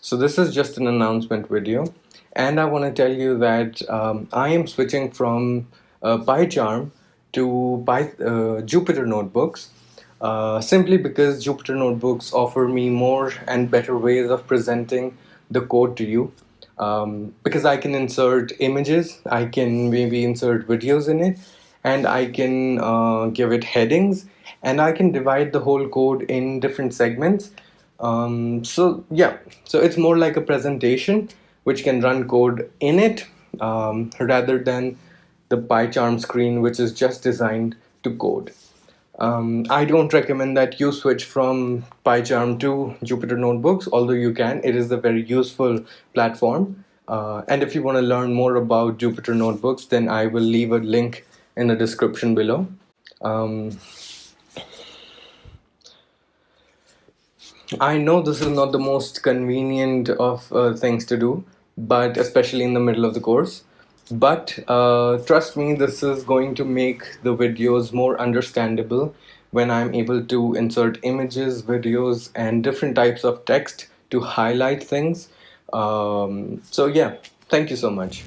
So this is just an announcement video, and I want to tell you that I am switching from PyCharm to Jupyter Notebooks, simply because Jupyter Notebooks offer me more and better ways of presenting the code to you. Because I can insert images, I can maybe insert videos in it, and I can give it headings, and I can divide the whole code in different segments. So yeah, so it's more like a presentation which can run code in it, rather than the PyCharm screen, which is just designed to code. I don't recommend that you switch from PyCharm to Jupyter Notebooks, although you can. It is a very useful platform. And if you want to learn more about Jupyter Notebooks, then I will leave a link in the description below. I know this is not the most convenient of things to do, but especially in the middle of the course. But trust me, this is going to make the videos more understandable when I'm able to insert images, videos, and different types of text to highlight things. So yeah, thank you so much.